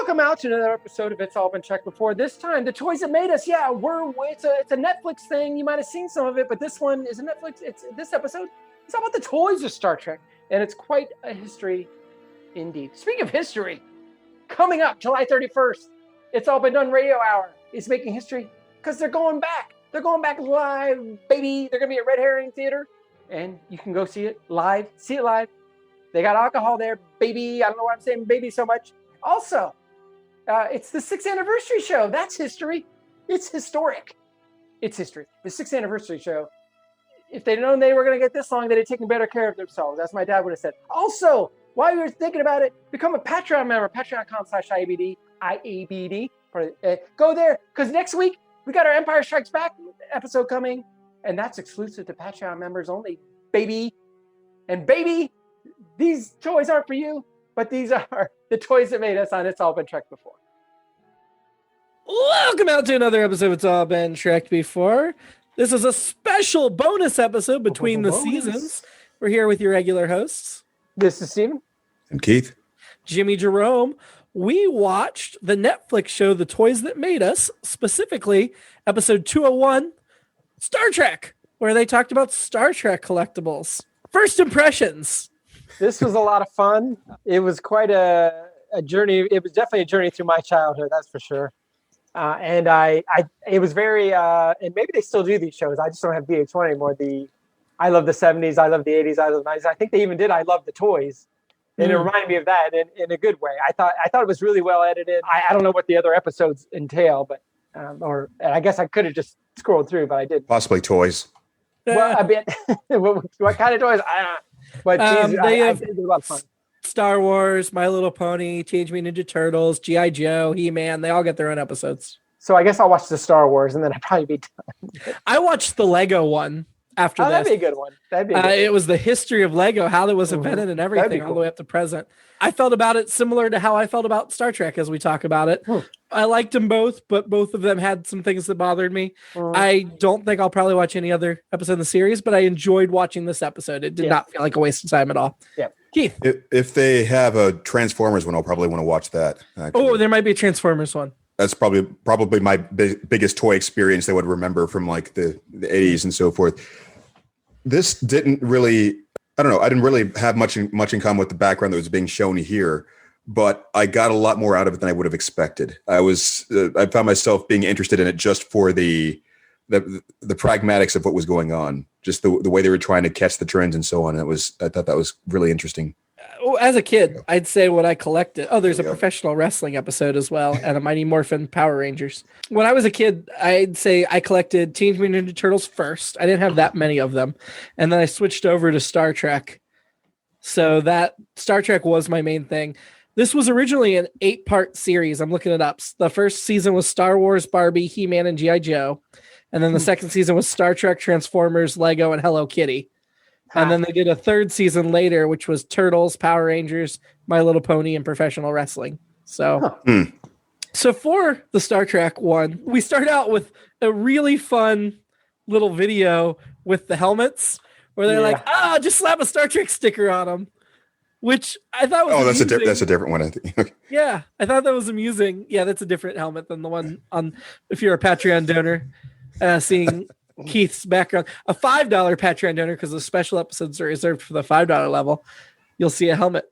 Welcome out to another episode of It's All Been Checked Before. This time, the toys that made us. Yeah, it's a Netflix thing. You might have seen some of it, but this one is a Netflix. This episode. It's all about the toys of Star Trek, and it's quite a history indeed. Speaking of history, coming up July 31st, It's All Been Done Radio Hour is making history because they're going back. They're going back live, baby. They're gonna be at Red Herring Theater, and you can go see it live. See it live. They got alcohol there, baby. I don't know why I'm saying baby so much. Also, it's the 6th anniversary show. That's history. It's historic. It's history. The 6th anniversary show. If they'd known they were going to get this long, they'd have taken better care of themselves. That's what my dad would have said. Also, while you were thinking about it, become a Patreon member, patreon.com/IABD. IABD. Go there, because next week, we got our Empire Strikes Back episode coming, and that's exclusive to Patreon members only, baby. And baby, these toys aren't for you, but these are the toys that made us on It's All Been Trekked Before. Welcome out to another episode of It's All Been Trekked Before. This is a special bonus episode between the seasons. We're here with your regular hosts. This is Steven. And Keith. Jimmy-Jerome. We watched the Netflix show The Toys That Made Us, specifically episode 201, Star Trek, where they talked about Star Trek collectibles. First impressions. This was a lot of fun. It was quite a journey. It was definitely a journey through my childhood, that's for sure. And it was very, and maybe they still do these shows. I just don't have VH1 anymore. I love the 70s. I love the 80s. I love the 90s. I think they even did I Love the Toys. And it reminded me of that in a good way. I thought it was really well edited. I don't know what the other episodes entail, but and I guess I could have just scrolled through, but I did. Possibly toys. Well, a bit. what kind of toys? I don't know. But they have it was a lot of fun. Star Wars, My Little Pony, Teenage Mutant Ninja Turtles, G.I. Joe, He-Man. They all get their own episodes. So I guess I'll watch the Star Wars, and then I'll probably be done. I watched the Lego one after this. That'd be a good one. It was the history of Lego, how it was invented and everything, all the way up to present. I felt about it similar to how I felt about Star Trek as we talk about it. I liked them both, but both of them had some things that bothered me. I don't think I'll probably watch any other episode in the series, but I enjoyed watching this episode. It did not feel like a waste of time at all. Yeah. Keith? If they have a Transformers one, I'll probably want to watch that. Actually. Oh, there might be a Transformers one. That's probably my biggest toy experience they would remember from like the 80s and so forth. This didn't really, I don't know, I didn't really have much in common with the background that was being shown here, but I got a lot more out of it than I would have expected. I found myself being interested in it just for the pragmatics of what was going on, just the way they were trying to catch the trends and so on. I thought that was really interesting. As a kid, I'd say what I collected. Oh, there's a professional wrestling episode as well, and a Mighty Morphin Power Rangers. When I was a kid, I'd say I collected Teenage Mutant Ninja Turtles first. I didn't have that many of them. And then I switched over to Star Trek. So that Star Trek was my main thing. This was originally an 8-part series. I'm looking it up. The first season was Star Wars, Barbie, He-Man, and G.I. Joe. And then the second season was Star Trek, Transformers, Lego, and Hello Kitty. And then they did a third season later, which was Turtles, Power Rangers, My Little Pony, and professional wrestling. So, so for the Star Trek one, we start out with a really fun little video with the helmets where they're like, just slap a Star Trek sticker on them, which I thought was that's a different one, I think. Yeah, I thought that was amusing. Yeah, that's a different helmet than the one on, if you're a Patreon donor, seeing Keith's background, a $5 Patreon donor, because the special episodes are reserved for the $5 level. You'll see a helmet.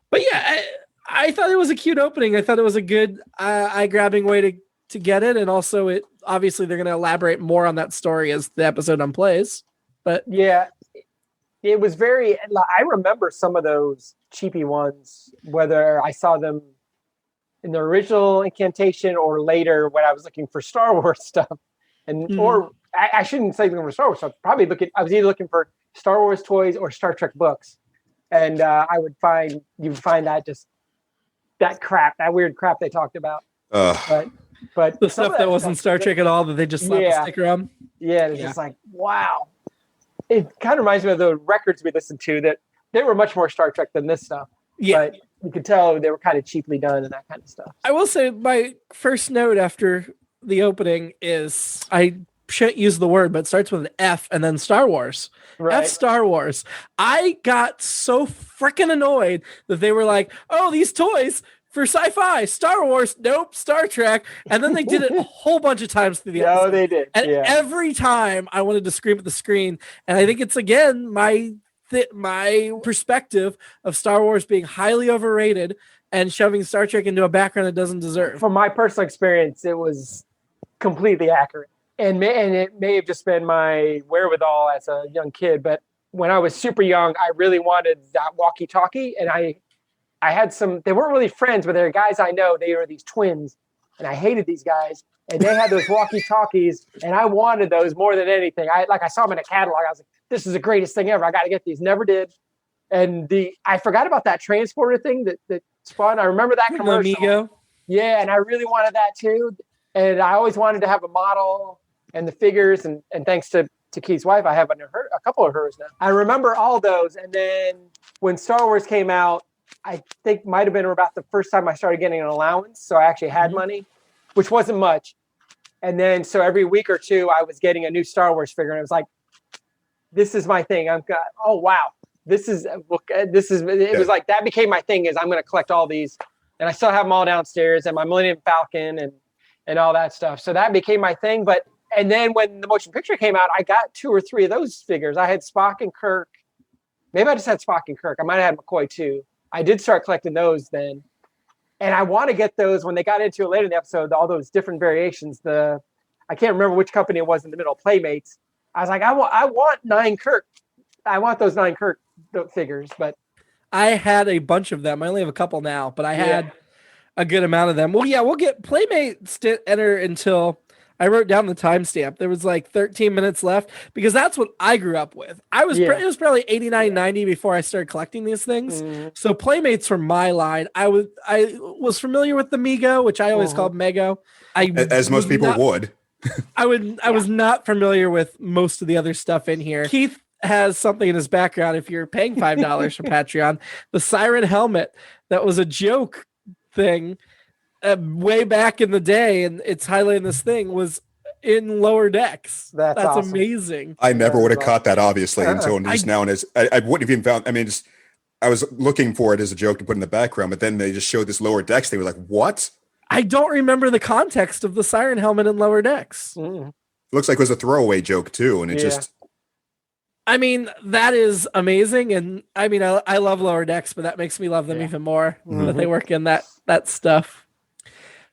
But yeah, I thought it was a cute opening. I thought it was a good eye-grabbing way to get it, and also it obviously they're going to elaborate more on that story as the episode unplays. But yeah, it was very. I remember some of those cheapy ones, whether I saw them in the original incantation or later when I was looking for Star Wars stuff, and or. I shouldn't say looking for Star Wars stuff. I was either looking for Star Wars toys or Star Trek books, and you would find that just that weird crap they talked about. But the stuff that wasn't Star Trek at all that they just slapped a sticker on. Yeah, it's just like wow. It kind of reminds me of the records we listened to that they were much more Star Trek than this stuff. Yeah, but you could tell they were kind of cheaply done and that kind of stuff. I will say my first note after the opening is I shouldn't use the word, but it starts with an F and then Star Wars. Right. F Star Wars. I got so freaking annoyed that they were like, oh, these toys for sci-fi, Star Wars, nope, Star Trek. And then they did it a whole bunch of times through the episode. Oh, they did. And yeah. every time I wanted to scream at the screen. And I think it's, again, my perspective of Star Wars being highly overrated and shoving Star Trek into a background it doesn't deserve. From my personal experience, it was completely accurate. And it may have just been my wherewithal as a young kid, but when I was super young, I really wanted that walkie-talkie, and I had some, they weren't really friends, but they're guys I know. They were these twins, and I hated these guys, and they had those walkie-talkies, and I wanted those more than anything. I saw them in a catalog. I was like, this is the greatest thing ever. I got to get these. Never did. And I forgot about that transporter thing that spawned. I remember that commercial. Amigo. Yeah, and I really wanted that too. And I always wanted to have a model and the figures, and thanks to Keith's wife, I have a couple of hers now. I remember all those, and then when Star Wars came out, I think might have been about the first time I started getting an allowance, so I actually had money, which wasn't much. And then so every week or two, I was getting a new Star Wars figure, and it was like, this is my thing. Oh wow, this is. It was like that became my thing. Is I'm going to collect all these, and I still have them all downstairs, and my Millennium Falcon and all that stuff. So that became my thing. And then when the motion picture came out, I got 2 or 3 of those figures. I had Spock and Kirk. Maybe I just had Spock and Kirk. I might have had McCoy too. I did start collecting those then. And I want to get those when they got into it later in the episode, all those different variations. I can't remember which company it was in the middle, Playmates. I was like, I want 9 Kirk. I want those 9 Kirk figures. But I had a bunch of them. I only have a couple now, but I had a good amount of them. Well, yeah, we'll get Playmates to enter until I wrote down the timestamp. There was like 13 minutes left because that's what I grew up with. It was probably 89, 90 before I started collecting these things. So Playmates from my line. I was familiar with the Mego, which I always called Mego. As most people would. I was not familiar with most of the other stuff in here. Keith has something in his background. If you're paying $5 for Patreon, the Siren Helmet that was a joke thing way back in the day, and it's highlighting this thing, was in Lower Decks. That's awesome. Amazing. I never would have caught that, obviously, until just now. And I wouldn't have even found. I mean, I was looking for it as a joke to put in the background, but then they just showed this Lower Decks. They were like, "What?" I don't remember the context of the Siren Helmet in Lower Decks. Looks like it was a throwaway joke too, and it just. I mean, that is amazing, and I mean, I love Lower Decks, but that makes me love them even more that they work in that stuff.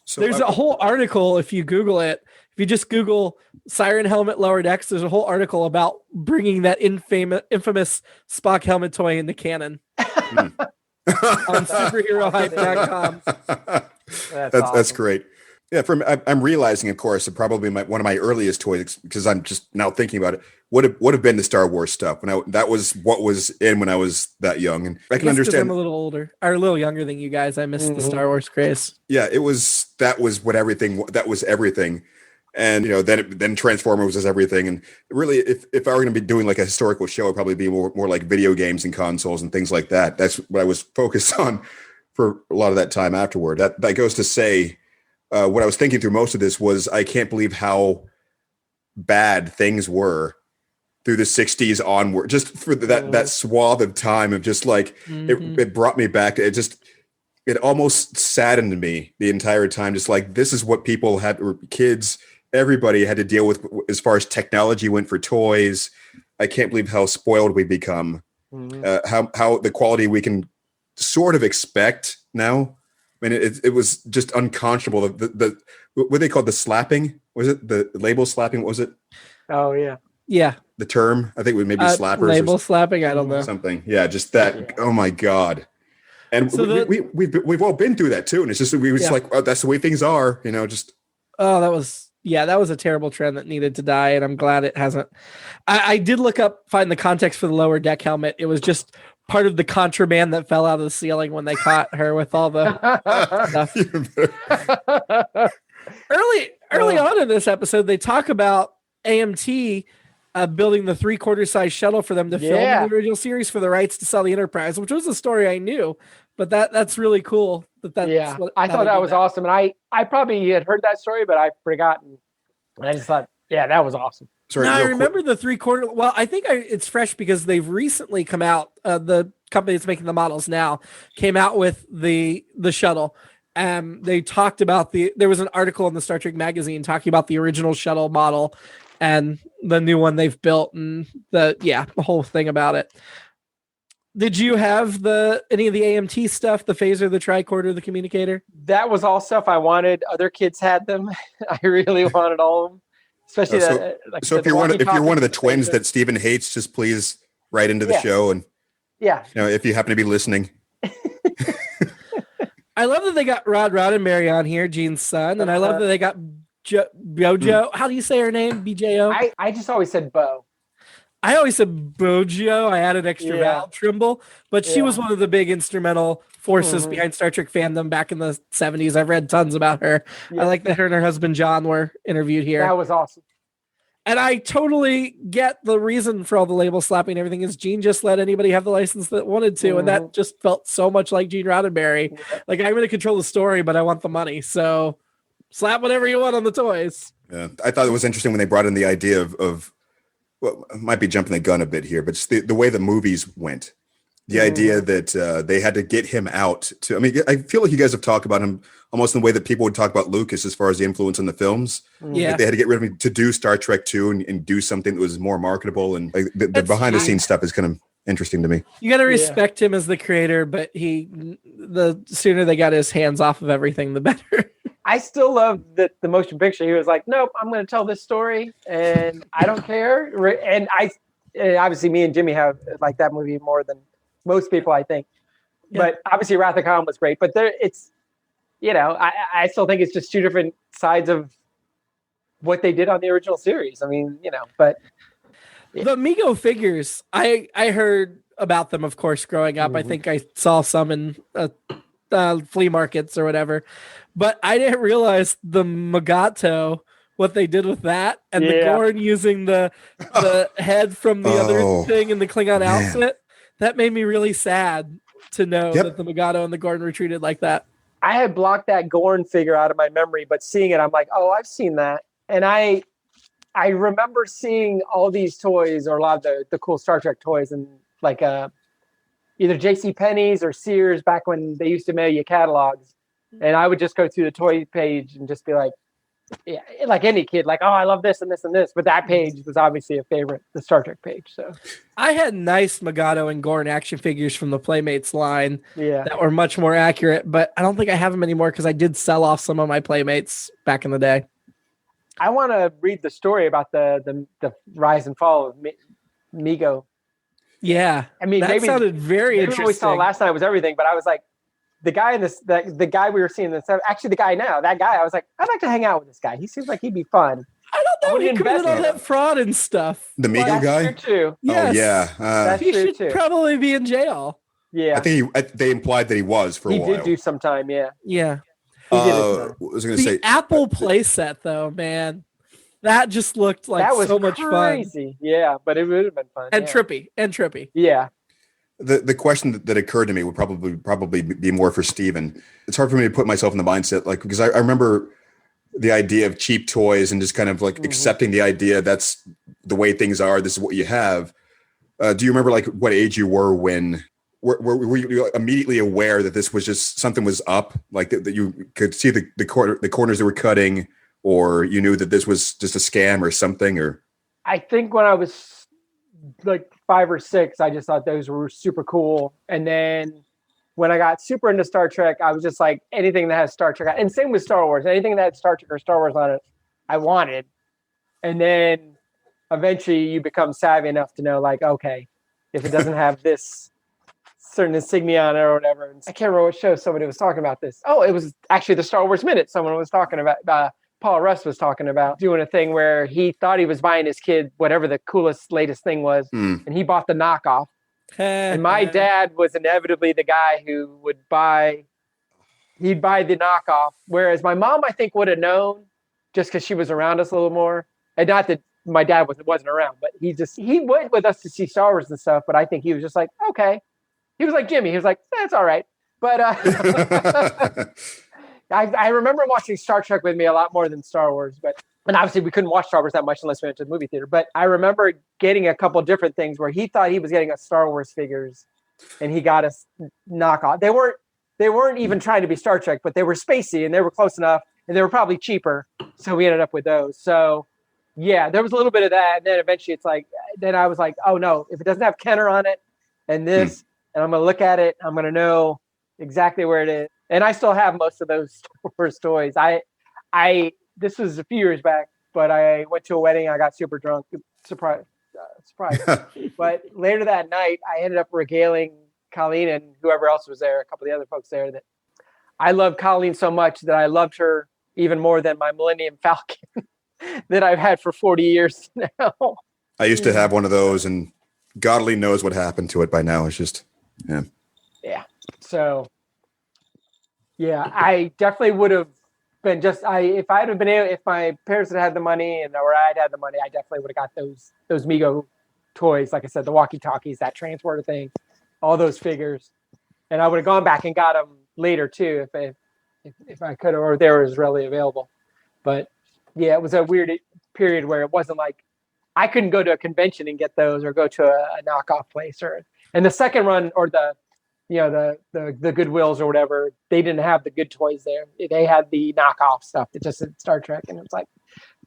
So there's a whole article, if you Google it, if you just Google Siren Helmet Lower Decks, there's a whole article about bringing that infamous Spock helmet toy into canon on superherohype.com. That's great. Yeah, I'm realizing, of course, that probably one of my earliest toys, because I'm just now thinking about it, would have been the Star Wars stuff. That was what was in when I was that young, and I can understand. I'm a little older, or a little younger than you guys. I missed the Star Wars craze. Yeah, that was everything, and then Transformers was everything. And really, if I were going to be doing like a historical show, it'd probably be more like video games and consoles and things like that. That's what I was focused on for a lot of that time afterward. That goes to say. What I was thinking through most of this was I can't believe how bad things were through the 60s onward, just for that swath of time of just like, it brought me back. It almost saddened me the entire time. Just like, this is what people had, or kids, everybody had to deal with as far as technology went for toys. I can't believe how spoiled we become, how the quality we can sort of expect now. I mean, it was just unconscionable. The what they called the slapping, was it the label slapping? What was it? Oh yeah, yeah. The term, I think, would maybe slappers. Label slapping. I don't know something. Yeah, just that. Yeah. Oh my god! And so we've all been through that too. And it's just we were just like, oh, that's the way things are. Just. Oh, that was a terrible trend that needed to die, and I'm glad it hasn't. I did find the context for the Lower Deck helmet. It was just part of the contraband that fell out of the ceiling when they caught her with all the stuff. Early on in this episode, they talk about AMT building the 3/4 size shuttle for them to film in the original series for the rights to sell the Enterprise, which was a story I knew, but that's really cool. I thought that was awesome, and I probably had heard that story, but I've forgotten. And I just thought, that was awesome. Sorry, I remember the 3/4. Well, I think it's fresh because they've recently come out. The company that's making the models now came out with the shuttle, They talked about there was an article in the Star Trek magazine talking about the original shuttle model and the new one they've built and the whole thing about it. Did you have any of the AMT stuff, the phaser, the tricorder, the communicator? That was all stuff I wanted. Other kids had them. I really wanted all of them. Especially so if you're one of the twins that Steven hates, just please write into the show and if you happen to be listening. I love that they got Rod Roddenberry on here, Gene's son, and I love that they got Bojo. How do you say her name? BJO? I just always said Bo. I always said Bojo. I added extra vowel Trimble, but she was one of the big instrumental forces behind Star Trek fandom back in the 70s. I've read tons about her. I like that her and her husband John were interviewed here. That was awesome. And I totally get the reason for all the label slapping and everything is Gene just let anybody have the license that wanted to. And that just felt so much like Gene Roddenberry. Yeah. Like, I'm going to control the story, but I want the money. So slap whatever you want on the toys. Yeah, I thought it was interesting when they brought in the idea of well, I might be jumping the gun a bit here, but just the way the movies went. The idea that they had to get him out to, I mean, I feel like you guys have talked about him almost in the way that people would talk about Lucas as far as the influence in the films. Yeah. Like they had to get rid of him to do Star Trek 2 and do something that was more marketable. And like the behind the scenes stuff is kind of interesting to me. You got to respect him as the creator, but the sooner they got his hands off of everything, the better. I still love the motion picture. He was like, nope, I'm going to tell this story and I don't care. And obviously me and Jimmy have like that movie more than most people, I think. But obviously Wrath of Khan was great, but I still think it's just two different sides of what they did on the original series. I mean, but the Mego figures, I heard about them, of course, growing up. I think I saw some in flea markets or whatever, but I didn't realize the Magato, what they did with that, and the Gorn using the head from the other thing in the Klingon outfit. That made me really sad to know that the Magato and the Gorn retreated like that. I had blocked that Gorn figure out of my memory, but seeing it, I'm like, oh, I've seen that. And I remember seeing all these toys or a lot of the cool Star Trek toys and like either JCPenney's or Sears back when they used to mail you catalogs. And I would just go through the toy page and just be like, yeah, like any kid, like, oh, I love this and this and this. But that page was obviously a favorite, the Star Trek page. So I had nice Magato and Gorn action figures from the Playmates line that were much more accurate, but I don't think I have them anymore because I did sell off some of my Playmates back in the day. I want to read the story about the rise and fall of Mego. Yeah, I mean, that sounded very interesting. What we saw last night was everything, but I was like, the guy in this, the guy we were seeing this, actually the guy now, that guy, I was like, I'd like to hang out with this guy. He seems like he'd be fun. I don't know. He committed all that fraud and stuff. The Mego guy? That's true too. Yes. Oh, yeah. He should probably be in jail. Yeah. I think they implied that he was for a while. He did do some time, yeah. Yeah. I was going to say. The Apple playset, though, man. That just looked like so much crazy. fun. Yeah, but it would have been fun. And trippy. Yeah. The question that occurred to me would probably be more for Steven. It's hard for me to put myself in the mindset, like, because I remember the idea of cheap toys and just kind of like accepting the idea that's the way things are. This is what you have. Do you remember like what age you were when were you immediately aware that this was just something was up, like that you could see the corners that were cutting, or you knew that this was just a scam or something? Or I think when I was like 5 or 6, I just thought those were super cool. And then when I got super into Star Trek, I was just like, anything that has Star Trek, and same with Star Wars, anything that had Star Trek or Star Wars on it, I wanted. And then eventually you become savvy enough to know, like, okay, if it doesn't have this certain insignia on it or whatever. And I can't remember what show somebody was talking about this. Oh, it was actually the Star Wars Minute. Someone was talking about, Paul Russ was talking about doing a thing where he thought he was buying his kid whatever the coolest, latest thing was, and he bought the knockoff. And my dad was inevitably the guy who would buy the knockoff, whereas my mom, I think, would have known just because she was around us a little more. And not that my dad wasn't around, but he went with us to see Star Wars and stuff, but I think he was just like, okay. He was like Jimmy. He was like, that's all right. But I remember watching Star Trek with me a lot more than Star Wars, and obviously we couldn't watch Star Wars that much unless we went to the movie theater. But I remember getting a couple different things where he thought he was getting us Star Wars figures, and he got us knockoff. They weren't they weren't even trying to be Star Trek, but they were spacey and they were close enough and they were probably cheaper. So we ended up with those. So yeah, there was a little bit of that. And then eventually it's like, then I was like, oh no, if it doesn't have Kenner on it and this, and I'm going to look at it, I'm going to know exactly where it is. And I still have most of those Star Wars toys. This was a few years back, but I went to a wedding. I got super drunk. Surprise. But later that night, I ended up regaling Colleen and whoever else was there, a couple of the other folks there, that I loved Colleen so much that I loved her even more than my Millennium Falcon that I've had for 40 years now. I used to have one of those, and God only knows what happened to it by now. It's just, yeah. Yeah. So, yeah, I definitely would have been if I'd have been able, if my parents had the money or I'd had the money, I definitely would have got those Mego toys. Like I said, the walkie-talkies, that transporter thing, all those figures. And I would have gone back and got them later too, if I could, or they were really available. But yeah, it was a weird period where it wasn't like I couldn't go to a convention and get those or go to a knockoff place and the second run or the Goodwills or whatever, they didn't have the good toys there. They had the knockoff stuff that just said Star Trek. And it's like,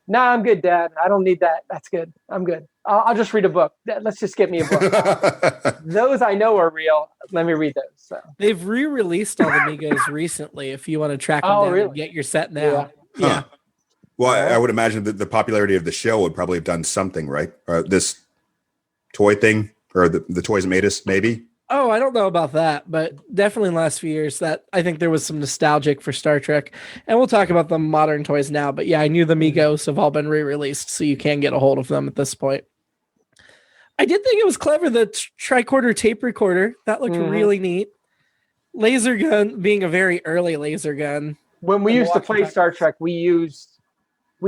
nah, I'm good, Dad. I don't need that. That's good. I'm good. I'll just read a book. Let's just get me a book. Those I know are real. Let me read those. So they've re-released all the Migos recently. If you want to track them down and get your set now. Yeah. Huh. Well, I would imagine that the popularity of the show would probably have done something, right? This toy thing or the toys that made us, maybe. Oh, I don't know about that, but definitely in the last few years that I think there was some nostalgic for Star Trek. And we'll talk about the modern toys now. But yeah, I knew the Migos have all been re-released, so you can get a hold of them at this point. I did think it was clever, the tricorder tape recorder. That looked really neat. Laser gun being a very early laser gun. When we used to play Star Trek, we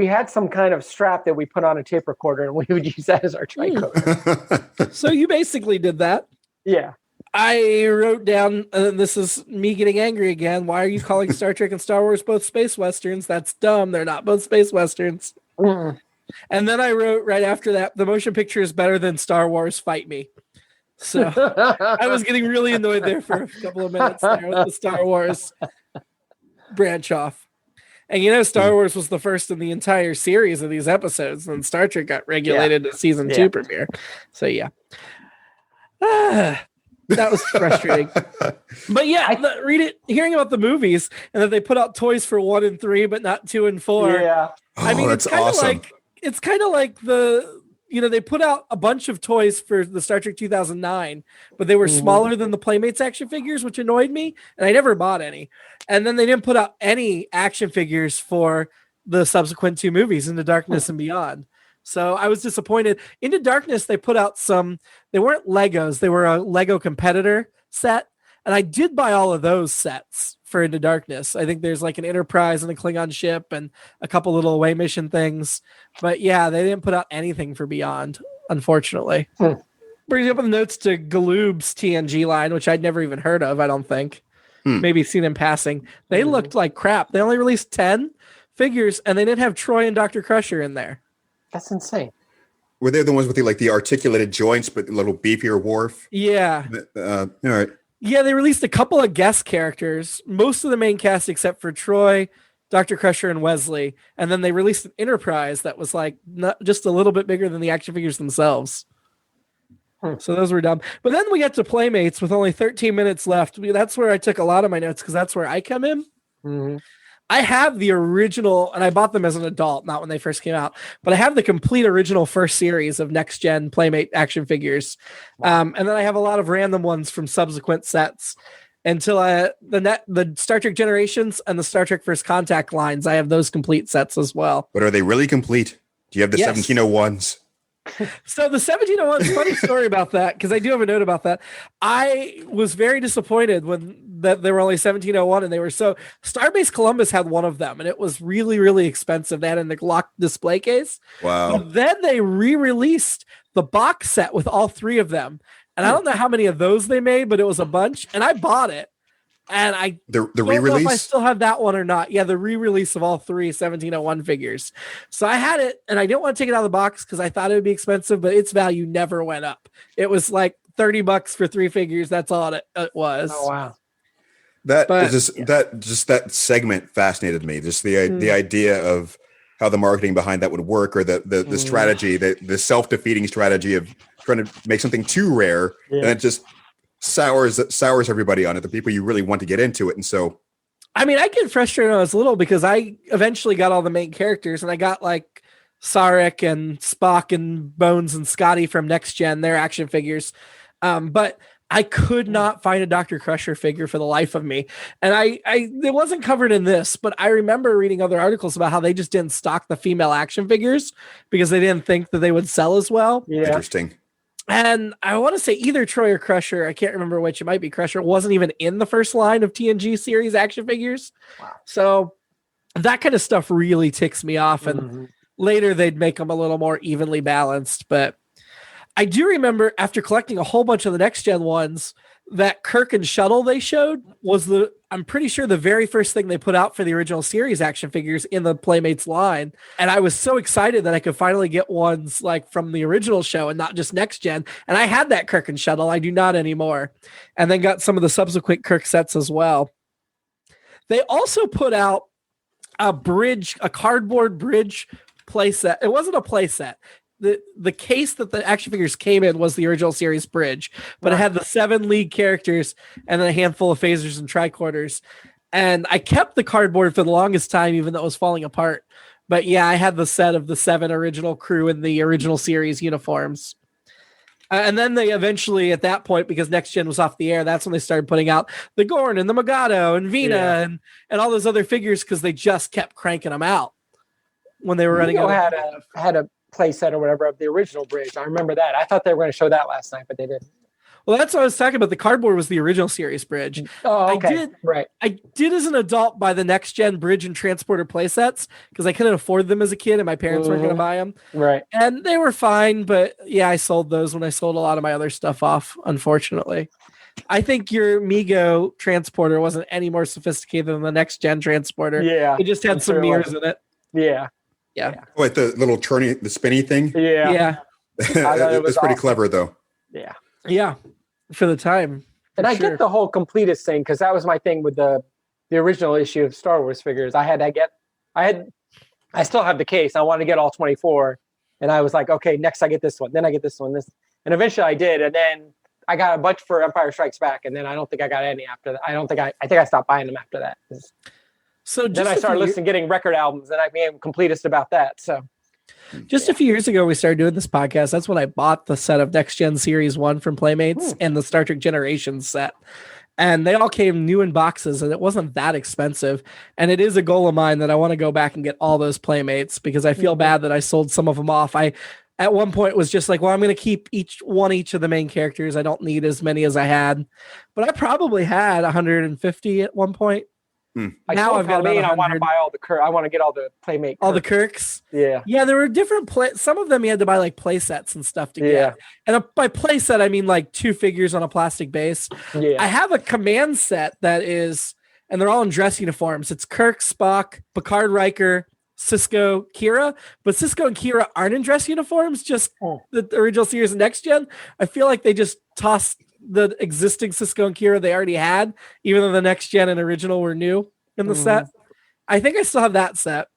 had some kind of strap that we put on a tape recorder, and we would use that as our tricorder. So you basically did that. Yeah. I wrote down, this is me getting angry again. Why are you calling Star Trek and Star Wars both space westerns? That's dumb. They're not both space westerns. And then I wrote right after that, the motion picture is better than Star Wars. Fight me. So I was getting really annoyed there for a couple of minutes there with the Star Wars branch off. And Star Wars was the first in the entire series of these episodes, and Star Trek got regulated at season 2 premiere. So yeah. That was frustrating. But yeah, hearing about the movies and that they put out toys for 1 and 3, but not 2 and 4. Yeah. I mean, that's it's kind of awesome. it's kind of like they put out a bunch of toys for the Star Trek 2009, but they were smaller than the Playmates action figures, which annoyed me, and I never bought any. And then they didn't put out any action figures for the subsequent 2 movies, Into Darkness and Beyond. So I was disappointed. Into Darkness, they put out they weren't Legos, they were a Lego competitor set. And I did buy all of those sets for Into Darkness. I think there's like an Enterprise and a Klingon ship and a couple little away mission things. But yeah, they didn't put out anything for Beyond, unfortunately. Brings up the notes to Galoob's TNG line, which I'd never even heard of, I don't think. Maybe seen in passing. They looked like crap. They only released 10 figures, and they didn't have Troy and Dr. Crusher in there. That's insane. Were they the ones with the articulated joints, but a little beefier Worf? Yeah. All right. Yeah, they released a couple of guest characters, most of the main cast except for Troy, Dr. Crusher, and Wesley. And then they released an Enterprise that was just a little bit bigger than the action figures themselves. So those were dumb. But then we got to Playmates with only 13 minutes left. That's where I took a lot of my notes because that's where I come in. Mm-hmm. I have the original, and I bought them as an adult, not when they first came out, but I have the complete original first series of Next Gen Playmate action figures. And then I have a lot of random ones from subsequent sets until the Star Trek Generations and the Star Trek First Contact lines. I have those complete sets as well. But are they really complete? Do you have the 1701s? So the 1701, funny story about that, because I do have a note about that. I was very disappointed that there were only 1701, and they were Starbase Columbus had one of them, and it was really, really expensive. They had a locked display case. Wow. But then they re-released the box set with all 3 of them. And I don't know how many of those they made, but it was a bunch, and I bought it. And I the don't re-release? know if I still have that one or not. Yeah, the re-release of all 3 1701 figures. So I had it, and I didn't want to take it out of the box because I thought it would be expensive, but its value never went up. It was like $30 for 3 figures. That's all it was. Oh, wow. That segment fascinated me. Just the idea of how the marketing behind that would work, or the strategy, the self-defeating strategy of trying to make something too rare, and it just sours everybody on it, the people you really want to get into it. And so I mean, I get frustrated when I was little because I eventually got all the main characters, and I got like Sarek and Spock and Bones and Scotty from Next Gen, their action figures. But I could not find a Dr. Crusher figure for the life of me. And it wasn't covered in this, but I remember reading other articles about how they just didn't stock the female action figures because they didn't think that they would sell as well. Yeah. Interesting. And I want to say either Troy or Crusher, I can't remember which, it might be Crusher, wasn't even in the first line of TNG series action figures. Wow. So that kind of stuff really ticks me off. And later they'd make them a little more evenly balanced. But I do remember after collecting a whole bunch of the Next Gen ones, that Kirk and Shuttle they showed was I'm pretty sure the very first thing they put out for the original series action figures in the Playmates line. And I was so excited that I could finally get ones like from the original show and not just Next Gen. And I had that Kirk and Shuttle. I do not anymore. And then got some of the subsequent Kirk sets as well. They also put out a cardboard bridge playset. It wasn't a playset. The case that the action figures came in was the original series bridge, but it had the 7 lead characters and then a handful of phasers and tricorders. And I kept the cardboard for the longest time, even though it was falling apart. But yeah, I had the set of the 7 original crew in the original series uniforms. And then they eventually, at that point, because Next Gen was off the air, that's when they started putting out the Gorn and the Mogado and Vina and all those other figures because they just kept cranking them out when they were running out. Had a play set or whatever of the original bridge. I remember that. I thought they were going to show that last night, but they didn't. Well, that's what I was talking about. The cardboard was the original series bridge. Oh, okay. I did as an adult buy the Next Gen bridge and transporter play sets because I couldn't afford them as a kid and my parents weren't going to buy them. Right. And they were fine, but yeah, I sold those when I sold a lot of my other stuff off, unfortunately. I think your Mego transporter wasn't any more sophisticated than the Next Gen transporter. Yeah. It just had some mirrors in it. Yeah. Yeah. Wait, the little the spinny thing? Yeah. Yeah. It was pretty clever, though. Yeah. Yeah. For the time. And I get the whole completist thing because that was my thing with the original issue of Star Wars figures. I still have the case. I wanted to get all 24. And I was like, okay, next I get this one. Then I get this one. And eventually I did. And then I got a bunch for Empire Strikes Back. And then I don't think I got any after that. I think I stopped buying them after that. So then I started getting record albums, and I became completist about that. So, just a few years ago, we started doing this podcast. That's when I bought the set of Next Gen Series 1 from Playmates and the Star Trek Generations set. And they all came new in boxes, and it wasn't that expensive. And it is a goal of mine that I want to go back and get all those Playmates because I feel bad that I sold some of them off. I, at one point, was just like, well, I'm going to keep each of the main characters. I don't need as many as I had. But I probably had 150 at one point. Now I've got I want to buy all the I want to get all the Playmate. All the Kirks. Yeah. Yeah, there were different some of them you had to buy like play sets and stuff to get. And by play set I mean like 2 figures on a plastic base. Yeah. I have a command set that is, and they're all in dress uniforms. It's Kirk, Spock, Picard, Riker, Sisko, Kira, but Sisko and Kira aren't in dress uniforms, just the original series and Next Gen. I feel like they just tossed the existing Sisko and Kira they already had, even though the Next Gen and original were new in the set. I think I still have that set.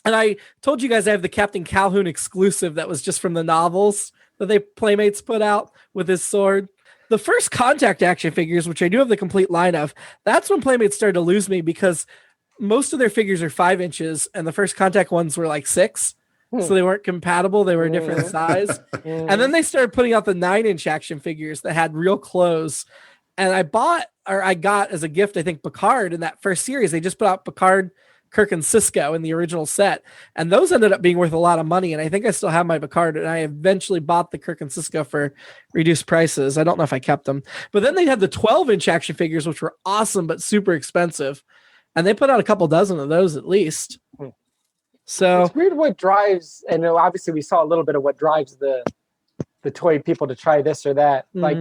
And I told you guys I have the Captain Calhoun exclusive that was just from the novels that they Playmates put out with his sword. The first Contact action figures, which I do have the complete line of, that's when Playmates started to lose me because most of their figures are 5 inches and the first Contact ones were like 6. So they weren't compatible. They were a different size. And then they started putting out the 9-inch action figures that had real clothes. And I got as a gift, I think, Picard in that first series. They just put out Picard, Kirk, and Sisko in the original set. And those ended up being worth a lot of money. And I think I still have my Picard. And I eventually bought the Kirk and Sisko for reduced prices. I don't know if I kept them. But then they had the 12-inch action figures, which were awesome, but super expensive. And they put out a couple dozen of those at least. So it's weird what drives, and obviously we saw a little bit of what drives the toy people to try this or that. Like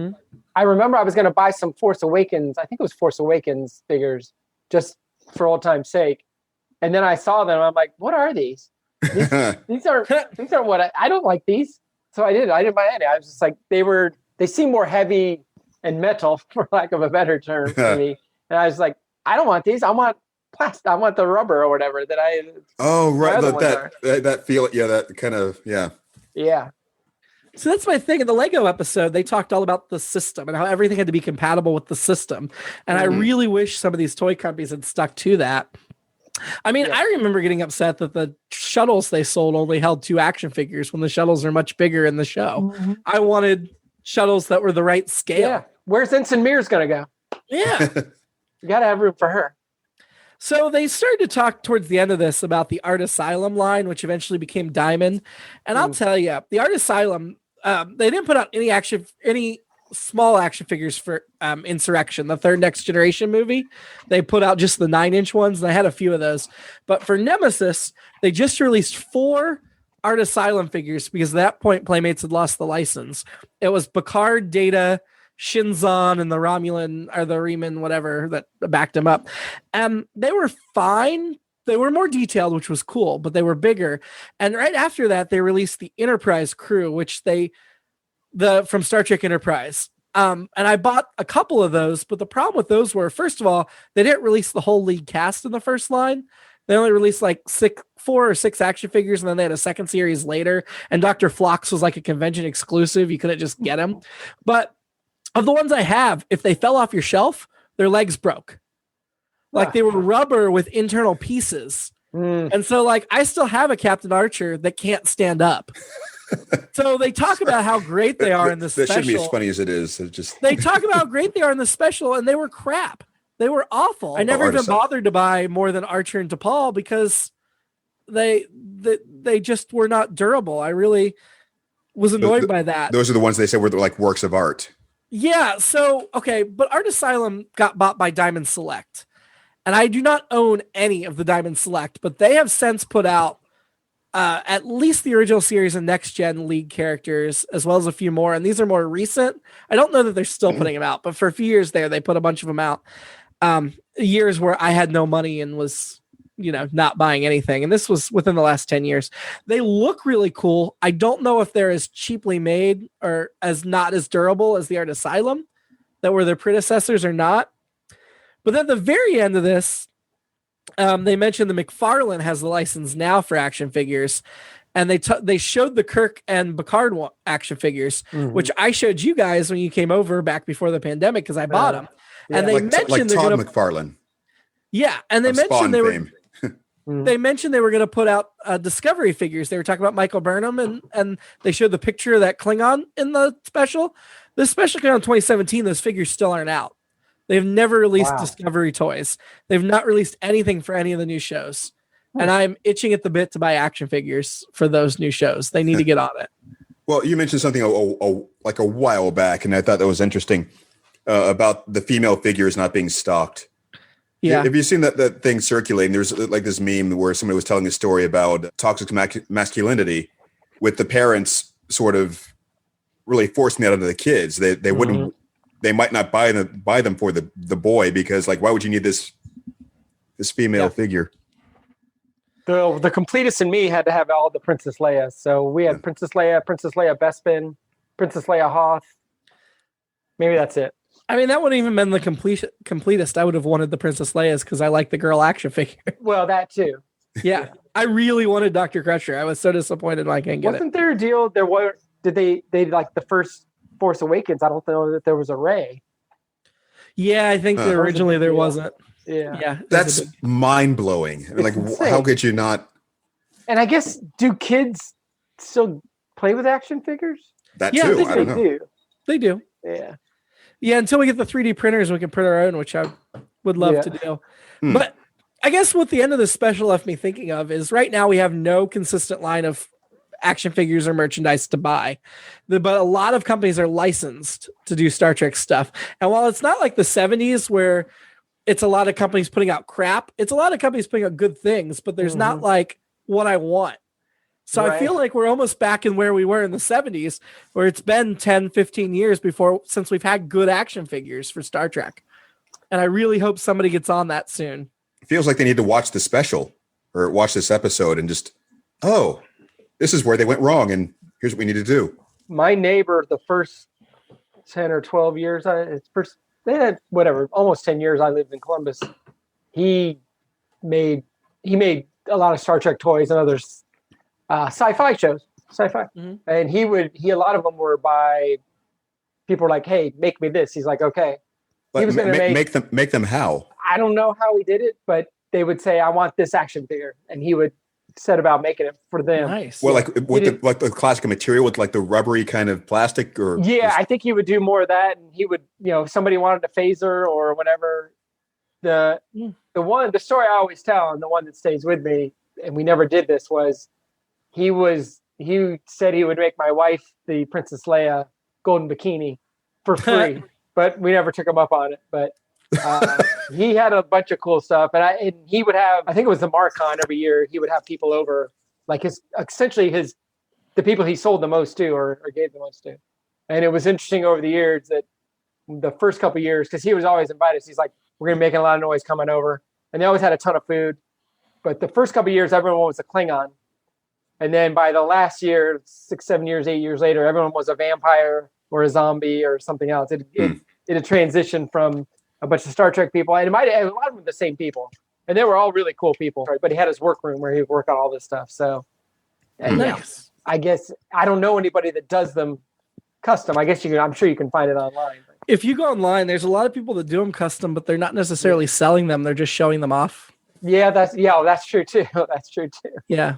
I remember I was going to buy some Force Awakens. I think it was Force Awakens figures just for old time's sake. And then I saw them. I'm like, what are these? These are what I don't like these. So I didn't buy any. I was just like, they seem more heavy and metal, for lack of a better term, to me. And I was like, I don't want these. I want plastic. I want the rubber or whatever that I. Oh, right. other ones That feel. Yeah. That kind of. Yeah. Yeah. So that's my thing. In the Lego episode, they talked all about the system and how everything had to be compatible with the system. And I really wish some of these toy companies had stuck to that. I mean, I remember getting upset that the shuttles they sold only held 2 action figures when the shuttles are much bigger in the show. I wanted shuttles that were the right scale. Yeah. Where's Ensign Mirror's going to go? Yeah. You got to have room for her. So they started to talk towards the end of this about the Art Asylum line, which eventually became Diamond. And I'll tell you, the Art Asylum, they didn't put out any small action figures for Insurrection, the third Next Generation movie. They put out just the 9-inch ones, and I had a few of those. But for Nemesis, they just released 4 Art Asylum figures because at that point Playmates had lost the license. It was Picard, Data, Shinzon, and the Romulan or the Riemann, whatever, that backed him up. They were fine. They were more detailed, which was cool, but they were bigger. And right after that, they released the Enterprise crew, which from Star Trek Enterprise. And I bought a couple of those, but the problem with those were, first of all, they didn't release the whole lead cast in the first line. They only released like 4 or 6 action figures, and then they had a second series later. And Dr. Phlox was like a convention exclusive. You couldn't just get him. But of the ones I have, if they fell off your shelf, their legs broke. Like they were rubber with internal pieces. And so like I still have a Captain Archer that can't stand up. So they talk about how great they are in the special. That shouldn't be as funny as it is. They talk about how great they are in the special, and they were crap. They were awful. I never even bothered to buy more than Archer and T'Pol because they just were not durable. I really was annoyed by that. Those are the ones they said were like works of art. Yeah. So, okay. But Art Asylum got bought by Diamond Select. And I do not own any of the Diamond Select, but they have since put out at least the original series and Next Gen League characters, as well as a few more. And these are more recent. I don't know that they're still putting them out, but for a few years there, they put a bunch of them out. Years where I had no money and was, not buying anything. And this was within the last 10 years. They look really cool. I don't know if they're as cheaply made or not as durable as the Art Asylum that were their predecessors or not. But at the very end of this, they mentioned the McFarlane has the license now for action figures, and they showed the Kirk and Picard action figures, which I showed you guys when you came over back before the pandemic because I bought them. Yeah. And they mentioned Todd McFarlane. Yeah, and they mentioned they mentioned they were going to put out Discovery figures. They were talking about Michael Burnham, and they showed the picture of that Klingon in the special. The special came out in 2017. Those figures still aren't out. They've never released Discovery toys. They've not released anything for any of the new shows. And I'm itching at the bit to buy action figures for those new shows. They need to get on it. Well, you mentioned something like a while back, and I thought that was interesting about the female figures not being stocked. Yeah. Have you seen that thing circulating? There's like this meme where somebody was telling a story about toxic masculinity with the parents sort of really forcing that onto the kids. They wouldn't. They might not buy them for the boy because, like, why would you need this female figure? The completist in me had to have all the Princess Leia. So we had Princess Leia Bespin, Princess Leia Hoth. Maybe that's it. I mean, that wouldn't even been the completist. I would have wanted the Princess Leia's because I like the girl action figure. Well, that too. Yeah. I really wanted Dr. Crusher. I was so disappointed when I can't get Wasn't there a deal? Did they like the first Force Awakens? I don't know that there was a Rey. Yeah, I think originally there wasn't. Yeah. That's mind-blowing. Like, how could you not? And I guess, do kids still play with action figures? That too. I don't know. They do. Yeah. Yeah, until we get the 3D printers, we can print our own, which I would love to do. But I guess what the end of the special left me thinking of is right now we have no consistent line of action figures or merchandise to buy. But a lot of companies are licensed to do Star Trek stuff. And while it's not like the 70s where it's a lot of companies putting out crap, it's a lot of companies putting out good things, but there's not like what I want. So I feel like we're almost back in where we were in the 70s, where it's been 10, 15 years since we've had good action figures for Star Trek. And I really hope somebody gets on that soon. It feels like they need to watch the special or watch this episode and just, this is where they went wrong, and here's what we need to do. My neighbor, the first 10 or 12 years, they had almost 10 years I lived in Columbus. he made a lot of Star Trek toys and other sci-fi shows, Mhm. and a lot of them were by people were like, hey, make me this. He's like, okay. He was going to make them how? I don't know how he did it, but they would say, I want this action figure, and he would set about making it for them. Nice. Well, like with the classic material with like the rubbery kind of plastic, or I think he would do more of that, and he would, if somebody wanted a phaser or whatever. The story I always tell, and the one that stays with me, and we never did this, was he said he would make my wife the Princess Leia golden bikini for free, but we never took him up on it. But he had a bunch of cool stuff, and he would have, I think it was the Marcon every year, he would have people over, like the people he sold the most to or gave the most to. And it was interesting over the years that the first couple of years, because he was always invited, he's like, we're going to be making a lot of noise coming over. And they always had a ton of food. But the first couple of years, everyone was a Klingon. And then by the last year, 6, 7 years, 8 years later, everyone was a vampire or a zombie or something else. It had transitioned from a bunch of Star Trek people. And a lot of them were the same people. And they were all really cool people. Right? But he had his workroom where he would work on all this stuff. So, nice. I guess I don't know anybody that does them custom. I guess I'm sure you can find it online. If you go online, there's a lot of people that do them custom, but they're not necessarily selling them. They're just showing them off. Yeah, that's true too. That's true too. Yeah.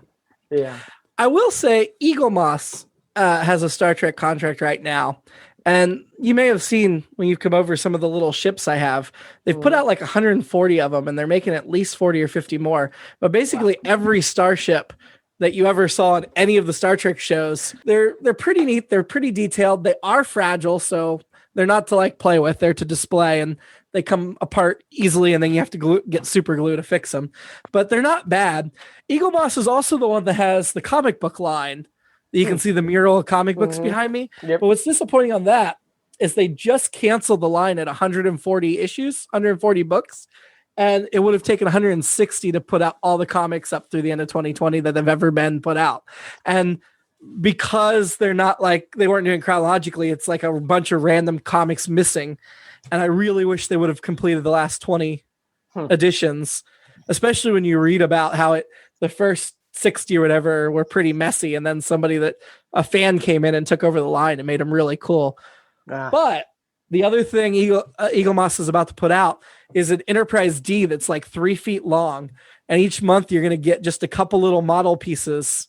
Yeah. I will say Eagle Moss has a Star Trek contract right now. And you may have seen when you come over some of the little ships I have, they've put out like 140 of them, and they're making at least 40 or 50 more. But basically every starship that you ever saw in any of the Star Trek shows, they're pretty neat. They're pretty detailed. They are fragile, so they're not to like play with. They're to display, and they come apart easily, and then you have to get super glue to fix them. But they're not bad. Eagle Moss is also the one that has the comic book line. You can see the mural of comic books behind me. Yep. But what's disappointing on that is they just canceled the line at 140 issues, 140 books. And it would have taken 160 to put out all the comics up through the end of 2020 that have ever been put out. And because they're not like, they weren't doing chronologically, it's like a bunch of random comics missing. And I really wish they would have completed the last 20 editions, especially when you read about how the first 60 or whatever were pretty messy. And then a fan came in and took over the line and made them really cool. But the other thing Eagle Moss is about to put out is an Enterprise D that's like 3 feet long. And each month you're going to get just a couple little model pieces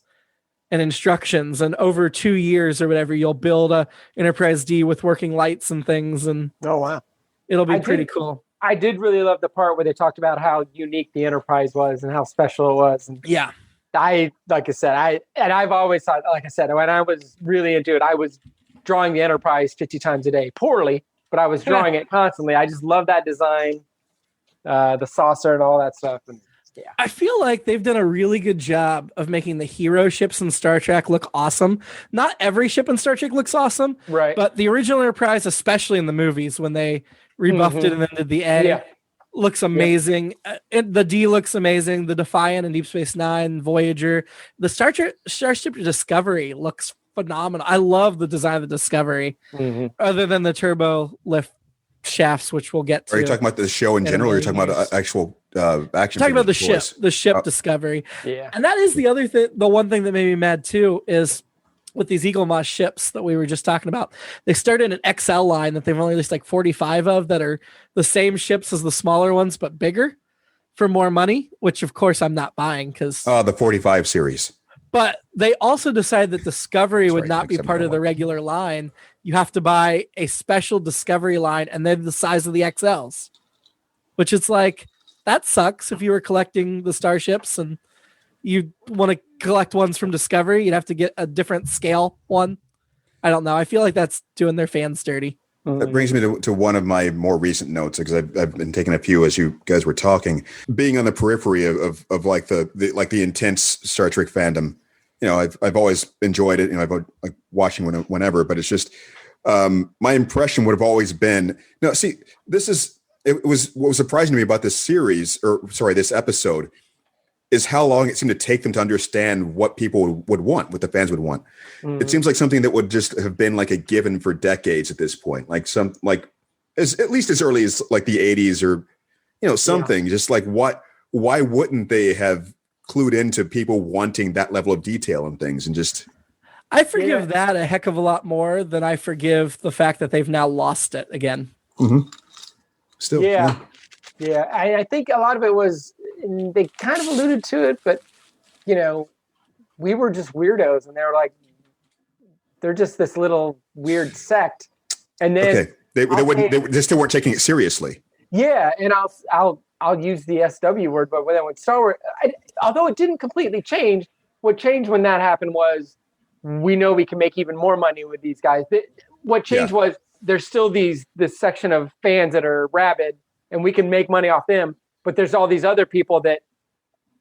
and instructions. And over 2 years or whatever, you'll build a Enterprise D with working lights and things. And oh, wow. It'll be pretty cool. I did really love the part where they talked about how unique the Enterprise was and how special it was. And yeah. I've always thought, like I said, when I was really into it, I was drawing the Enterprise 50 times a day, poorly, but I was drawing it constantly. I just love that design, the saucer and all that stuff. And yeah, I feel like they've done a really good job of making the hero ships in Star Trek look awesome. Not every ship in Star Trek looks awesome, right? But the original Enterprise, especially in the movies when they rebuffed it and then did the A, looks amazing. The D looks amazing. The Defiant and Deep Space Nine, Voyager, the Starship Discovery looks phenomenal. I love the design of the Discovery, other than the turbo lift shafts, which we'll get to. Are you talking about the show in general, or are you talking about actual action? Talking about the ship Discovery. Yeah. And that is the other thing. The one thing that made me mad too is with these Eagle Moss ships that we were just talking about, they started an XL line that they've only released like 45 of that are the same ships as the smaller ones, but bigger for more money, which of course I'm not buying because the 45 series. But they also decided that Discovery would not be part of the regular line. You have to buy a special Discovery line, and they're the size of the XLs, which is like, that sucks. If you were collecting the starships and you want to collect ones from Discovery, you'd have to get a different scale one. I don't know. I feel like that's doing their fans dirty. That brings me to one of my more recent notes, because I've been taking a few as you guys were talking. Being on the periphery of like the intense Star Trek fandom, I've always enjoyed it. I've like watching whenever, but it's just my impression would have always been it was what was surprising to me about this this episode is how long it seemed to take them to understand what people would want, what the fans would want. It seems like something that would just have been like a given for decades at this point. Like at least as early as like the 80s or something just like why wouldn't they have clued into people wanting that level of detail and things and just. I forgive that a heck of a lot more than I forgive the fact that they've now lost it again. Mm-hmm. Still. Yeah. I think a lot of it was, they kind of alluded to it, but we were just weirdos, and they were like, they're just this little weird sect. And then they still weren't taking it seriously. Yeah, and I'll use the SW word, but when Star Wars, although it didn't completely change, what changed when that happened was we know we can make even more money with these guys. What changed was there's still this section of fans that are rabid, and we can make money off them, but there's all these other people that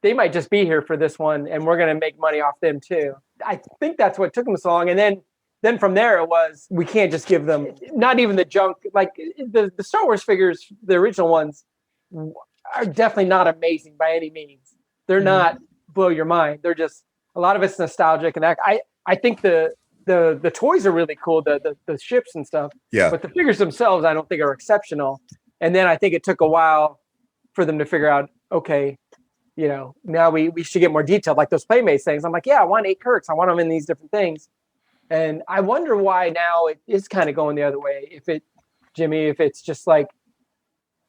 they might just be here for this one, and we're going to make money off them too. I think that's what took them so long. And then from there it was, we can't just give them, not even the junk, like the Star Wars figures, the original ones are definitely not amazing by any means. They're not blow your mind. They're just, a lot of it's nostalgic. And I think the toys are really cool, the ships and stuff. Yeah. But the figures themselves, I don't think are exceptional. And then I think it took a while for them to figure out, okay, now we should get more detailed, like those Playmates things. I'm like, yeah, I want 8 Kirks. I want them in these different things. And I wonder why now it is kind of going the other way. If it's just like,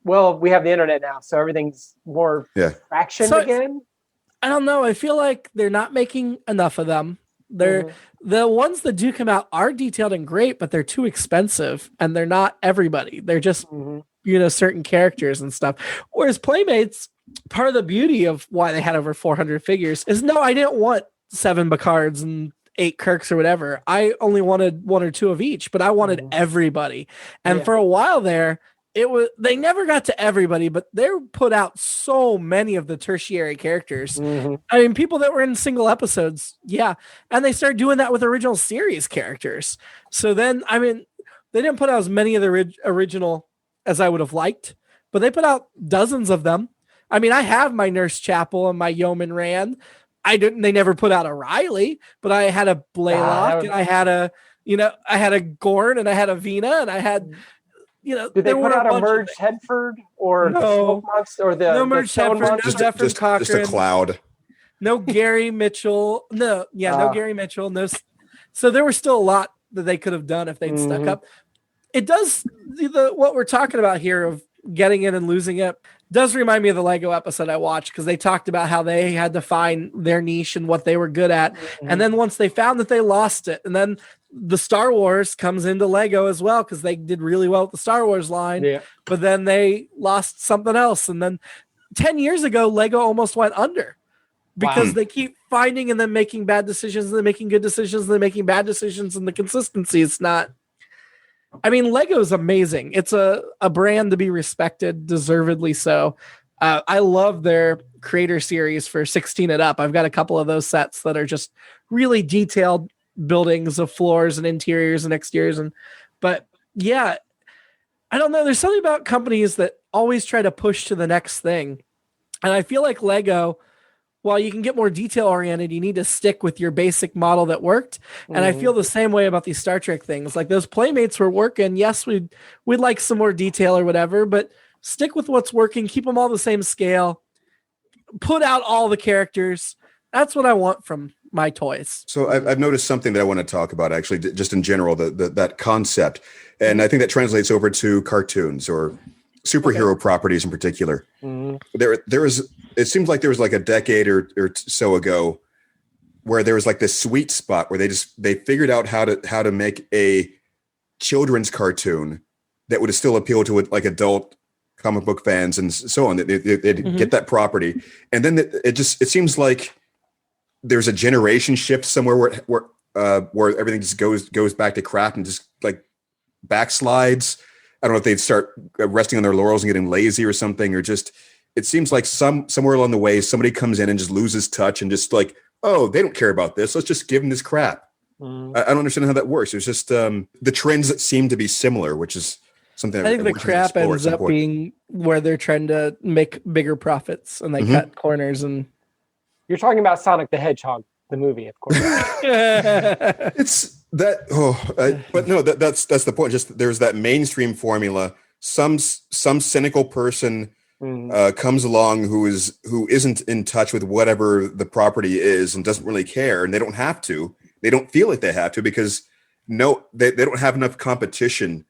well, we have the internet now, so everything's more traction again. I don't know. I feel like they're not making enough of them. They're the ones that do come out are detailed and great, but they're too expensive, and they're not everybody. They're just certain characters and stuff. Whereas Playmates, part of the beauty of why they had over 400 figures is I didn't want 7 Bacards and 8 Kirks or whatever. I only wanted 1 or 2 of each, but I wanted everybody. And for a while there, they never got to everybody, but they put out so many of the tertiary characters. I mean, people that were in single episodes, and they started doing that with original series characters. So then, I mean, they didn't put out as many of the original as I would have liked, but they put out dozens of them. I mean, I have my Nurse Chapel and my Yeoman Rand. They never put out a Riley, but I had a Blaylock and I had a Gorn and I had a Vina and I had, did they put out a merged Headford or the Smoke Monster or the merged Headford, no Zephyr Cochrane, just a cloud, no Gary Mitchell, no Gary Mitchell, no. So there was still a lot that they could have done if they'd stuck up. It does what we're talking about here of getting it and losing it does remind me of the Lego episode I watched, because they talked about how they had to find their niche and what they were good at. And then once they found that, they lost it. And then the Star Wars comes into Lego as well, because they did really well with the Star Wars line. Yeah. But then they lost something else. And then 10 years ago, Lego almost went under because they keep finding and then making bad decisions and then making good decisions and then making bad decisions. And the consistency is not. I mean, Lego is amazing. It's a brand to be respected, deservedly so. I love their creator series for 16 and up. I've got a couple of those sets that are just really detailed buildings of floors and interiors and exteriors. But I don't know. There's something about companies that always try to push to the next thing. And I feel like Lego, while you can get more detail oriented, you need to stick with your basic model that worked. And I feel the same way about these Star Trek things. Like, those Playmates were working. Yes, we'd like some more detail or whatever, but stick with what's working. Keep them all the same scale. Put out all the characters. That's what I want from my toys. So I've noticed something that I want to talk about, actually, just in general, that concept. And I think that translates over to cartoons or superhero properties in particular. It seems like there was like a decade or so ago where there was like this sweet spot where they figured out how to make a children's cartoon that would still appeal to like adult comic book fans and so on. They'd get that property, and then it seems like there's a generation shift somewhere where everything just goes back to crap and just like backslides. I don't know if they'd start resting on their laurels and getting lazy or something, or just, it seems like somewhere along the way, somebody comes in and just loses touch and just like, oh, they don't care about this. Let's just give them this crap. I don't understand how that works. It's just the trends that seem to be similar, which is something I think the crap ends up being where they're trying to make bigger profits and they cut corners. And you're talking about Sonic the Hedgehog, the movie, of course. It's that. But no, that's the point. Just there's that mainstream formula. Some cynical person comes along who isn't in touch with whatever the property is and doesn't really care, and they don't have to. They don't feel like they have to because they don't have enough competition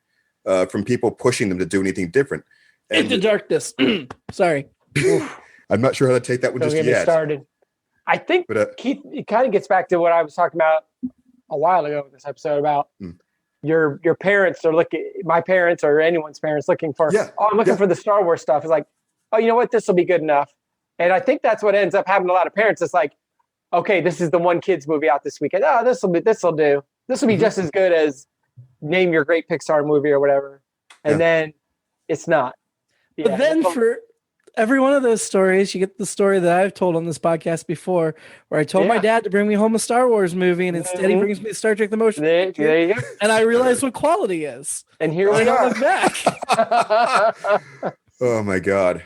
from people pushing them to do anything different. Into darkness. Sorry. I'm not sure how to take that one Don't just get me yet. started. I think, Keith, it kind of gets back to what I was talking about a while ago in this episode about your parents are looking, my parents or anyone's parents looking for, I'm looking for the Star Wars stuff. It's like, oh, you know what? This will be good enough. And I think that's what ends up happening to a lot of parents. It's like, okay, this is the one kids movie out this weekend. Oh, this will do. This will be just as good as name your great Pixar movie or whatever. And then it's not. But then for every one of those stories, you get the story that I've told on this podcast before, where I told my dad to bring me home a Star Wars movie, and instead he brings me Star Trek: The Motion Picture. There you go. And I realized what quality is. And here we are. Back. Oh my God.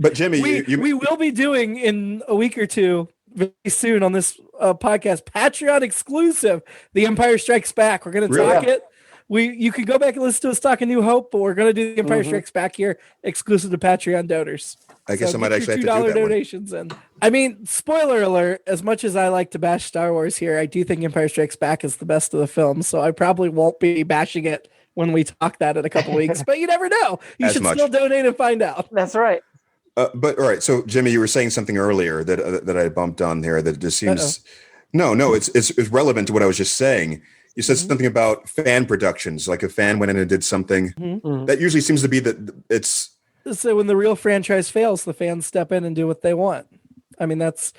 But Jimmy, we will be doing in a week or two very soon on this podcast, Patreon exclusive, The Empire Strikes Back. We're going to talk it. You can go back and listen to us talk A New Hope, but we're going to do The Empire Strikes Back here, exclusive to Patreon donors. I guess I might actually have to do that donations in. I mean, spoiler alert, as much as I like to bash Star Wars here, I do think Empire Strikes Back is the best of the films, so I probably won't be bashing it when we talk that in a couple weeks, but you never know. You should still donate and find out. That's right. But all right, so Jimmy, you were saying something earlier that I bumped on there that just seems it's relevant to what I was just saying. You said something about fan productions, like a fan went in and did something. That usually seems to be that it's. So when the real franchise fails, the fans step in and do what they want. I mean, that's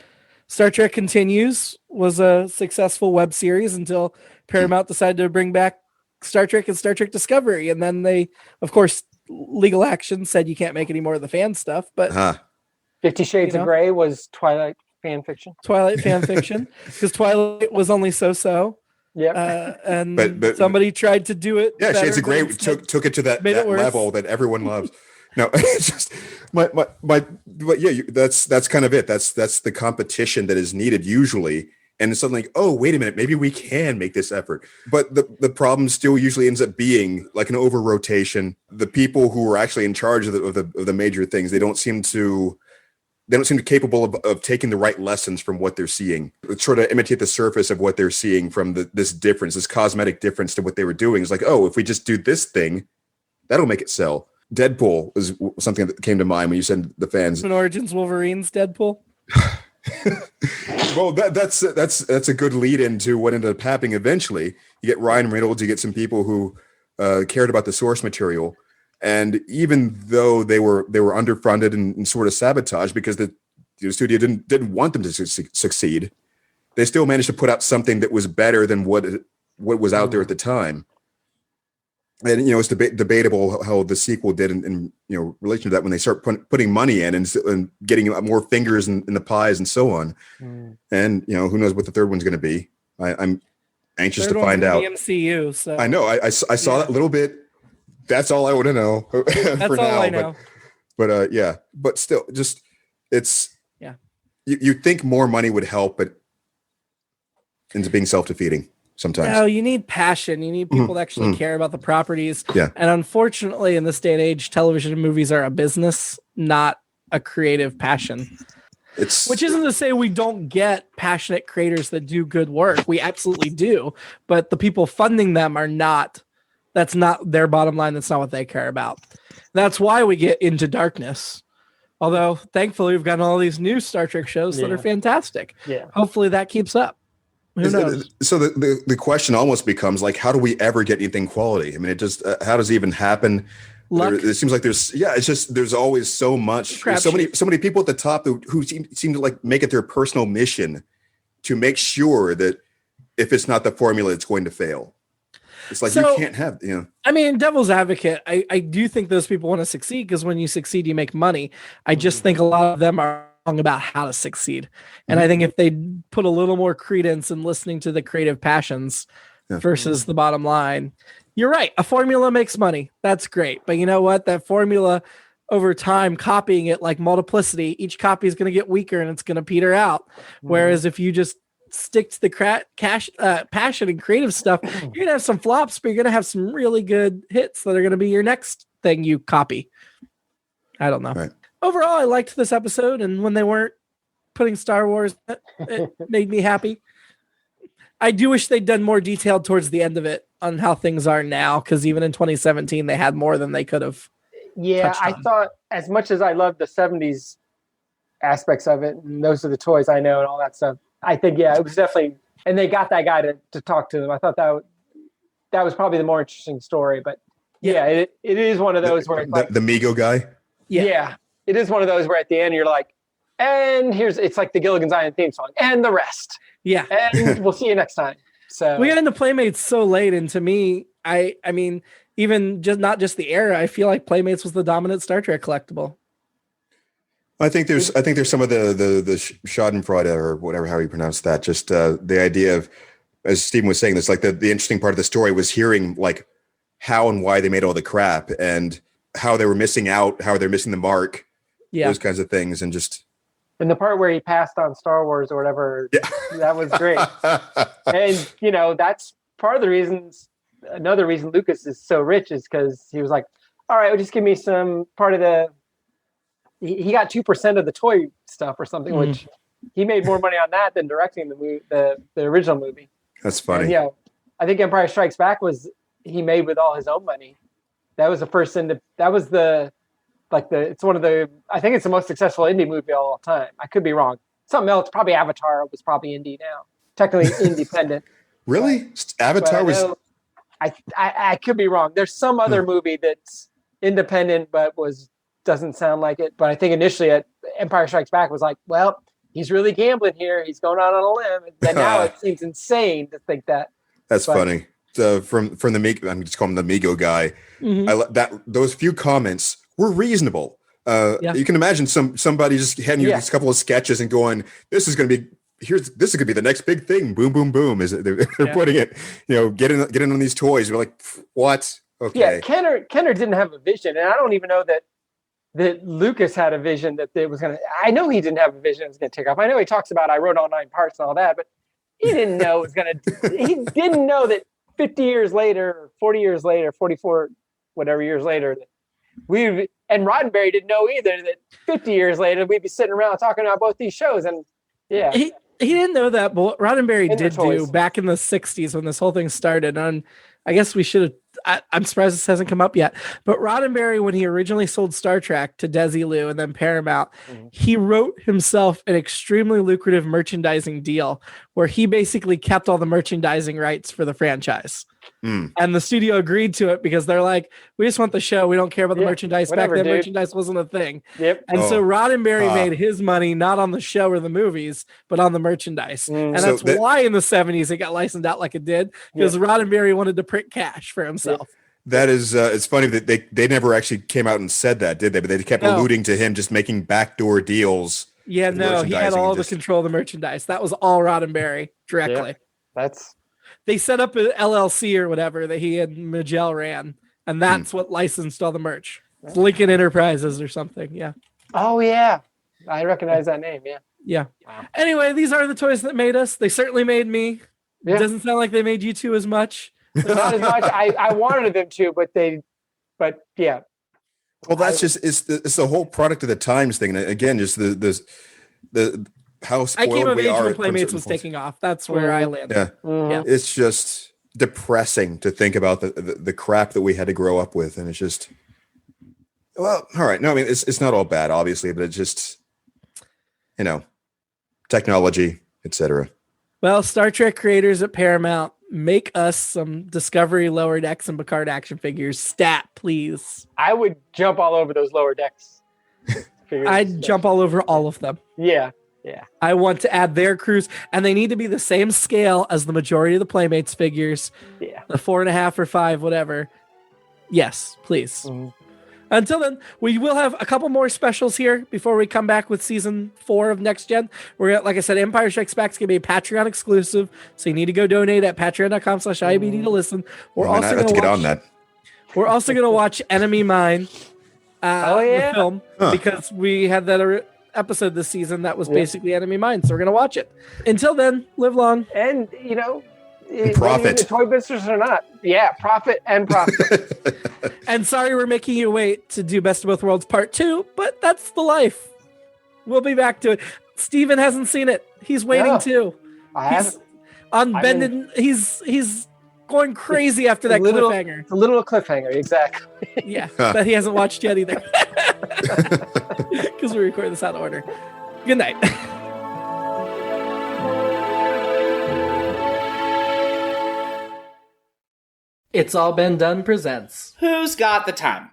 Star Trek Continues was a successful web series until Paramount decided to bring back Star Trek and Star Trek Discovery, and then they, of course, legal action said you can't make any more of the fan stuff. But 50 Shades of Grey was Twilight fan fiction. Because Twilight was only so. Yeah, but somebody tried to do it. Yeah, Shades of Grey took it to that level that everyone loves. No, it's just but yeah, that's kind of it. That's the competition that is needed usually. And it's something like, oh, wait a minute, maybe we can make this effort. But the problem still usually ends up being like an over rotation. The people who are actually in charge of the major things, they don't seem capable of taking the right lessons from what they're seeing. It's sort of imitate the surface of what they're seeing from this difference, this cosmetic difference to what they were doing. It's like, oh, if we just do this thing, that'll make it sell. Deadpool is something that came to mind when you said the fans. An Origins Wolverine's Deadpool. Well, that's a good lead into what ended up happening eventually. You get Ryan Reynolds, you get some people who cared about the source material. And even though they were underfunded and sort of sabotaged because the studio didn't want them to succeed, they still managed to put out something that was better than what was out there at the time. And it's debatable how the sequel did in relation to that when they start putting money in and getting more fingers in the pies and so on. And who knows what the third one's going to be. I'm anxious to find out. The MCU. So. I know. I saw that a little bit. That's all I want to know. That's all I know. But yeah. But still, just it's You think more money would help, but ends up being self-defeating. Sometimes. No, you need passion. You need people to actually care about the properties. Yeah. And unfortunately, in this day and age, television and movies are a business, not a creative passion. Which isn't to say we don't get passionate creators that do good work. We absolutely do. But the people funding them are not. That's not their bottom line. That's not what they care about. That's why we get Into Darkness. Although, thankfully, we've gotten all these new Star Trek shows that are fantastic. Yeah. Hopefully that keeps up. Who knows? So the question almost becomes like, how do we ever get anything quality? I mean, it just how does it even happen? It seems like there's always so much. There's so many people at the top who seem to like make it their personal mission to make sure that if it's not the formula, it's going to fail. It's like you can't have. I mean, devil's advocate. I do think those people want to succeed because when you succeed, you make money. I just think a lot of them are about how to succeed. And I think if they put a little more credence in listening to the creative passions versus the bottom line, you're right. A formula makes money. That's great. But you know what? That formula over time, copying it like multiplicity, each copy is going to get weaker and it's going to peter out. Whereas if you just stick to the passion and creative stuff, you're going to have some flops, but you're going to have some really good hits that are going to be your next thing you copy. I don't know. Right. Overall, I liked this episode, and when they weren't putting Star Wars, it made me happy. I do wish they'd done more detailed towards the end of it on how things are now, because even in 2017, they had more than they could have. Yeah, I thought as much as I loved the 70s aspects of it, and those are the toys I know and all that stuff, I think, yeah, it was definitely, and they got that guy to talk to them. I thought that was probably the more interesting story, but yeah, it is one of those where it's like the Migo guy. Yeah, it is one of those where at the end you're like, and it's like the Gilligan's Island theme song, and the rest. Yeah. And we'll see you next time. So we got into Playmates so late, and to me, I mean, even just not just the era, I feel like Playmates was the dominant Star Trek collectible. I think there's some of the Schadenfreude or whatever, how you pronounce that. Just the idea of, as Stephen was saying, this like the interesting part of the story was hearing like how and why they made all the crap and how they were missing out, how they're missing the mark, those kinds of things, and just. And the part where he passed on Star Wars or whatever, that was great. And, that's part of the reasons, another reason Lucas is so rich is because he was like, all right, well, just give me some part of he got 2% of the toy stuff or something, which he made more money on that than directing the original movie. That's funny. And, I think Empire Strikes Back he made with all his own money. That was the first it's one of the, I think it's the most successful indie movie of all time. I could be wrong. Something else, probably Avatar was probably indie now. Technically independent. Really? Avatar was. I could be wrong. There's some other movie that's independent, but doesn't sound like it. But I think initially at Empire Strikes Back was like, well, he's really gambling here. He's going out on a limb. And now it seems insane to think that. That's funny. So from the Migo, I'm just calling him the Migo guy. Mm-hmm. Those few comments were reasonable. You can imagine somebody just handing you these couple of sketches and going, "This is going to be the next big thing." Boom, boom, boom. They're putting it, get in on these toys. We're like, what? Okay. Yeah, Kenner didn't have a vision, and I don't even know that Lucas had a vision that it was going to. I know he didn't have a vision it was going to take off. I know he talks about I wrote all 9 parts and all that, but he didn't know it was going to. He didn't know that 50 years later, or 40 years later, 44, whatever years later. And Roddenberry didn't know either that 50 years later we'd be sitting around talking about both these shows. And he didn't know that, but what Roddenberry did do back in the 60s when this whole thing started, and I guess we should have. I'm surprised this hasn't come up yet. But Roddenberry, when he originally sold Star Trek to Desilu and then Paramount, he wrote himself an extremely lucrative merchandising deal where he basically kept all the merchandising rights for the franchise. And the studio agreed to it because they're like, we just want the show. We don't care about the merchandise. Back then, merchandise wasn't a thing. Yep. And so Roddenberry made his money not on the show or the movies, but on the merchandise. And that's why in the 70s it got licensed out like it did, because Roddenberry wanted to print cash for himself. That is, it's funny that they never actually came out and said that, did they? But they kept alluding to him just making backdoor deals. Yeah, no, he had all the control of the merchandise. That was all Roddenberry directly. They set up an LLC or whatever that he and Magell ran, and that's what licensed all the merch. It's Lincoln Enterprises or something. Yeah. Oh yeah, I recognize that name. Yeah. Yeah. Wow. Anyway, these are the toys that made us. They certainly made me. Yeah. It doesn't sound like they made you two as much. Not as much. I wanted them to, but yeah. Well, that's it's the whole product of the times thing. And again, just the how spoiled I came of we age are when Playmates was taking off. That's where I landed. Yeah. It's just depressing to think about the crap that we had to grow up with, and it's just, well, all right. No, I mean it's not all bad, obviously, but it's just, technology, etc. Well, Star Trek creators at Paramount, make us some Discovery Lower Decks and Picard action figures. Stat, please. I would jump all over those Lower Decks figures. I'd jump all over all of them. Yeah. Yeah. I want to add their crews, and they need to be the same scale as the majority of the Playmates figures. Yeah. The 4.5 or 5, whatever. Yes, please. Mm-hmm. Until then, we will have a couple more specials here before we come back with season 4 of Next Gen. We're like I said, Empire Strikes Back is going to be a Patreon exclusive, so you need to go donate at patreon.com/IBD to listen. We're also going to get on that. We're also going to watch Enemy Mine, the film, because we had that episode this season that was basically Enemy Mine, so we're going to watch it. Until then, live long. And, whether you're in the toy business or not. Yeah, profit and profit. And sorry we're making you wait to do Best of Both Worlds Part 2, but that's the life. We'll be back to it. Steven hasn't seen it. He's waiting too. I haven't. On bended. He's going crazy after that cliffhanger. It's a little cliffhanger, exactly. Yeah, that he hasn't watched yet either. Because we record this out of order. Good night. It's All Been Done presents Who's Got the Time?